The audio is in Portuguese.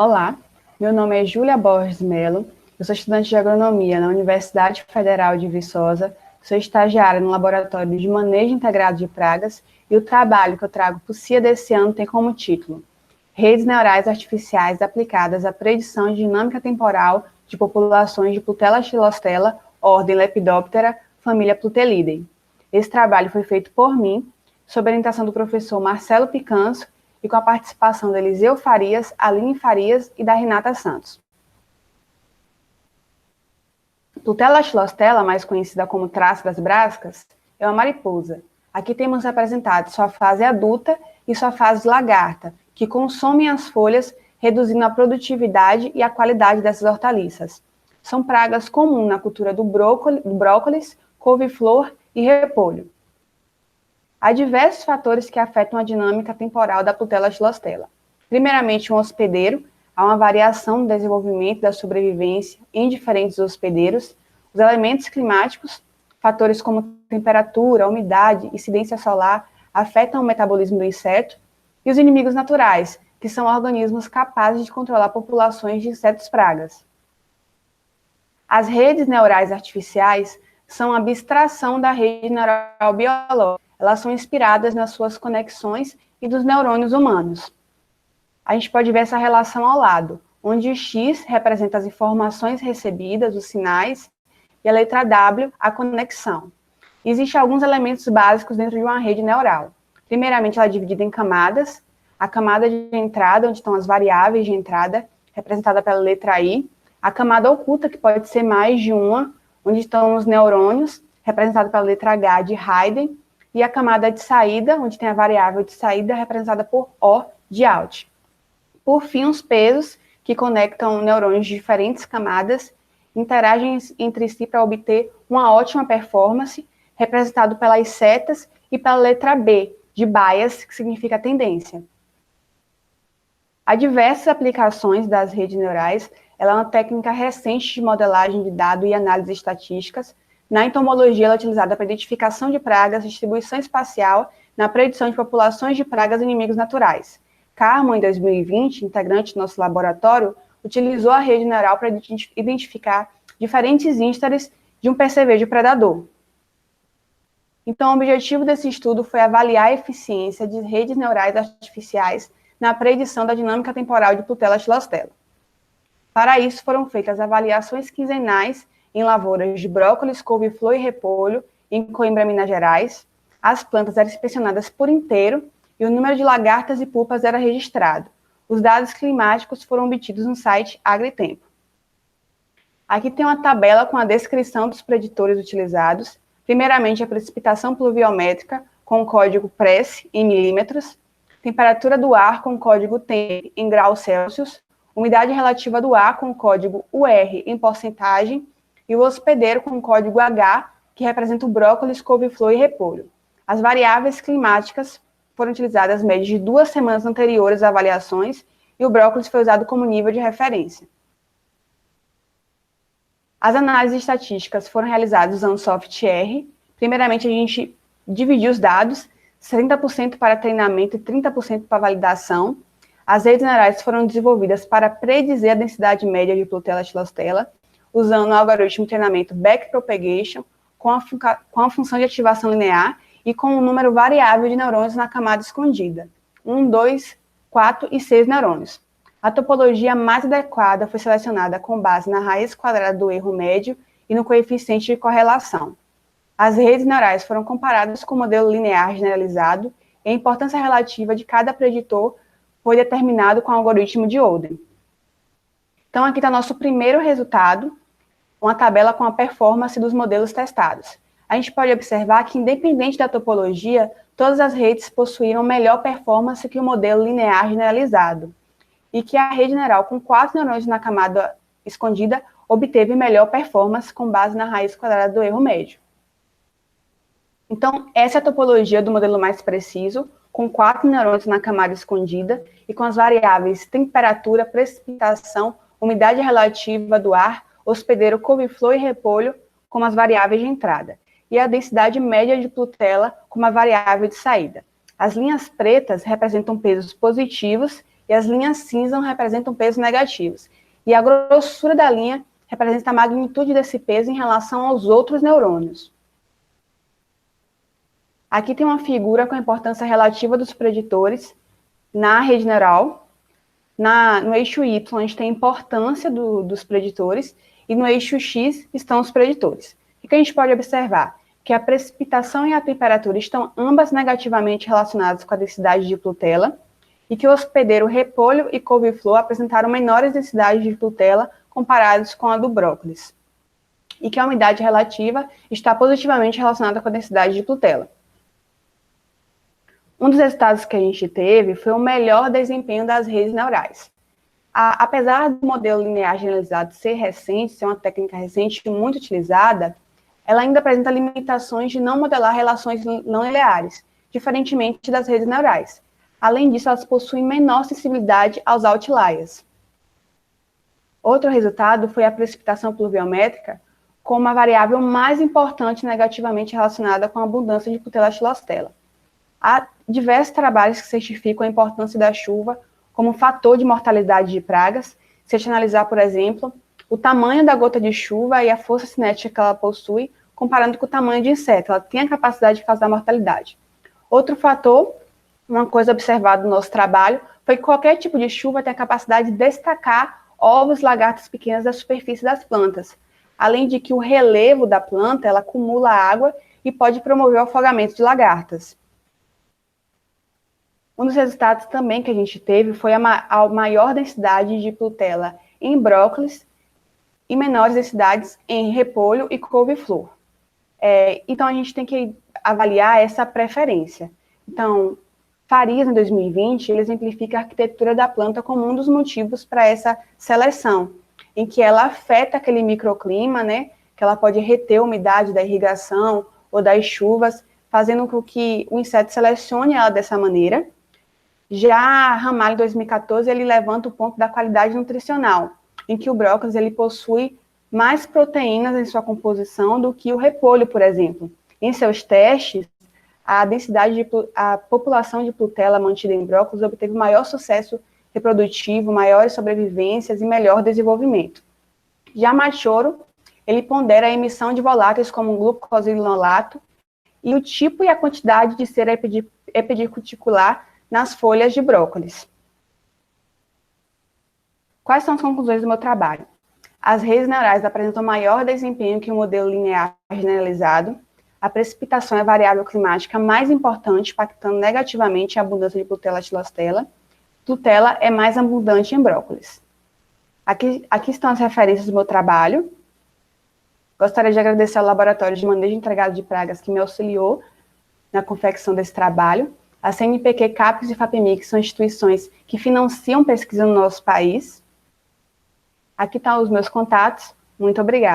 Olá, meu nome é Júlia Borges Melo, eu sou estudante de agronomia na Universidade Federal de Viçosa, sou estagiária no Laboratório de Manejo Integrado de Pragas e o trabalho que eu trago para o CIA desse ano tem como título Redes Neurais Artificiais aplicadas à predição de dinâmica temporal de populações de Plutella xylostella, ordem Lepidoptera, família Plutelidae. Esse trabalho foi feito por mim, sob a orientação do professor Marcelo Picanso, e com a participação da Eliseu Farias, Aline Farias e da Renata Santos. Plutella xylostella, mais conhecida como traço das brascas, é uma mariposa. Aqui temos representado sua fase adulta e sua fase lagarta, que consomem as folhas, reduzindo a produtividade e a qualidade dessas hortaliças. São pragas comuns na cultura do brócolis, couve-flor e repolho. Há diversos fatores que afetam a dinâmica temporal da Plutella xylostella. Primeiramente, um hospedeiro. Há uma variação no desenvolvimento da sobrevivência em diferentes hospedeiros. Os elementos climáticos, fatores como temperatura, umidade, incidência solar, afetam o metabolismo do inseto. E os inimigos naturais, que são organismos capazes de controlar populações de insetos pragas. As redes neurais artificiais são a abstração da rede neural biológica. Elas são inspiradas nas suas conexões e dos neurônios humanos. A gente pode ver essa relação ao lado, onde o X representa as informações recebidas, os sinais, e a letra W, a conexão. Existem alguns elementos básicos dentro de uma rede neural. Primeiramente, ela é dividida em camadas. A camada de entrada, onde estão as variáveis de entrada, representada pela letra I. A camada oculta, que pode ser mais de uma, onde estão os neurônios, representada pela letra H de Hayden. E a camada de saída, onde tem a variável de saída, representada por O de out. Por fim, os pesos, que conectam neurônios de diferentes camadas, interagem entre si para obter uma ótima performance, representado pelas setas e pela letra B, de bias, que significa tendência. Há diversas aplicações das redes neurais. Ela é uma técnica recente de modelagem de dados e análise estatísticas. Na entomologia, ela é utilizada para identificação de pragas, distribuição espacial, na predição de populações de pragas e inimigos naturais. Carmo, em 2020, integrante do nosso laboratório, utilizou a rede neural para identificar diferentes instares de um percevejo predador. Então, o objetivo desse estudo foi avaliar a eficiência de redes neurais artificiais na predição da dinâmica temporal de Plutella xylostella. Para isso, foram feitas avaliações quinzenais em lavouras de brócolis, couve-flor e repolho, em Coimbra, Minas Gerais. As plantas eram inspecionadas por inteiro e o número de lagartas e pupas era registrado. Os dados climáticos foram obtidos no site AgriTempo. Aqui tem uma tabela com a descrição dos preditores utilizados. Primeiramente, a precipitação pluviométrica, com o código PRESS em milímetros, temperatura do ar com o código TEMP em graus Celsius, umidade relativa do ar com o código UR em porcentagem, e o hospedeiro com o código H, que representa o brócolis, couve-flor e repolho. As variáveis climáticas foram utilizadas médias de 2 semanas anteriores às avaliações, e o brócolis foi usado como nível de referência. As análises estatísticas foram realizadas usando SoftR. Primeiramente, a gente dividiu os dados, 70% para treinamento e 30% para validação. As redes neurais foram desenvolvidas para predizer a densidade média de Plutella xylostella, usando o algoritmo de treinamento Backpropagation, com a função de ativação linear e com um número variável de neurônios na camada escondida, 1, 2, 4 e 6 neurônios. A topologia mais adequada foi selecionada com base na raiz quadrada do erro médio e no coeficiente de correlação. As redes neurais foram comparadas com o modelo linear generalizado e a importância relativa de cada preditor foi determinado com o algoritmo de Oden. Então, aqui está nosso primeiro resultado, uma tabela com a performance dos modelos testados. A gente pode observar que, independente da topologia, todas as redes possuíram melhor performance que o modelo linear generalizado, e que a rede neural com 4 neurônios na camada escondida obteve melhor performance com base na raiz quadrada do erro médio. Então, essa é a topologia do modelo mais preciso, com 4 neurônios na camada escondida e com as variáveis temperatura, precipitação, umidade relativa do ar, hospedeiro, couve-flor e repolho como as variáveis de entrada, e a densidade média de Plutella como a variável de saída. As linhas pretas representam pesos positivos e as linhas cinza representam pesos negativos. E a grossura da linha representa a magnitude desse peso em relação aos outros neurônios. Aqui tem uma figura com a importância relativa dos preditores na rede neural. No eixo Y, a gente tem a importância dos preditores, e no eixo X estão os preditores. O que a gente pode observar? Que a precipitação e a temperatura estão ambas negativamente relacionadas com a densidade de Plutella, e que o hospedeiro repolho e couve-flor apresentaram menores densidades de Plutella comparados com a do brócolis, e que a umidade relativa está positivamente relacionada com a densidade de Plutella. Um dos resultados que a gente teve foi o melhor desempenho das redes neurais. Apesar do modelo linear generalizado ser recente, ser uma técnica recente e muito utilizada, ela ainda apresenta limitações de não modelar relações não lineares, diferentemente das redes neurais. Além disso, elas possuem menor sensibilidade aos outliers. Outro resultado foi a precipitação pluviométrica como a variável mais importante negativamente relacionada com a abundância de Putella-Xylostella. Há diversos trabalhos que certificam a importância da chuva como fator de mortalidade de pragas. Se a gente analisar, por exemplo, o tamanho da gota de chuva e a força cinética que ela possui, comparando com o tamanho de inseto, ela tem a capacidade de causar mortalidade. Outro fator, uma coisa observada no nosso trabalho, foi que qualquer tipo de chuva tem a capacidade de destacar ovos, lagartas pequenas da superfície das plantas, além de que o relevo da planta, ela acumula água e pode promover o afogamento de lagartas. Um dos resultados também que a gente teve foi a maior densidade de Plutella em brócolis e menores densidades em repolho e couve-flor. Então, a gente tem que avaliar essa preferência. Então, Farias, em 2020, ele exemplifica a arquitetura da planta como um dos motivos para essa seleção, em que ela afeta aquele microclima, né, que ela pode reter a umidade da irrigação ou das chuvas, fazendo com que o inseto selecione ela dessa maneira. Já Ramalho, em 2014, ele levanta o ponto da qualidade nutricional, em que o brócolis ele possui mais proteínas em sua composição do que o repolho, por exemplo. Em seus testes, a população de Plutella mantida em brócolis obteve maior sucesso reprodutivo, maiores sobrevivências e melhor desenvolvimento. Já Machoro, ele pondera a emissão de voláteis como glucosinolato e o tipo e a quantidade de cera epidicuticular nas folhas de brócolis. Quais são as conclusões do meu trabalho? As redes neurais apresentam maior desempenho que o modelo linear generalizado. A precipitação é a variável climática mais importante, impactando negativamente a abundância de Putella-Xylostella. Plutella é mais abundante em brócolis. Aqui estão as referências do meu trabalho. Gostaria de agradecer ao Laboratório de Manejo Integrado de Pragas que me auxiliou na confecção desse trabalho. A CNPq, CAPES e FAPEMIG são instituições que financiam pesquisa no nosso país. Aqui estão os meus contatos. Muito obrigada.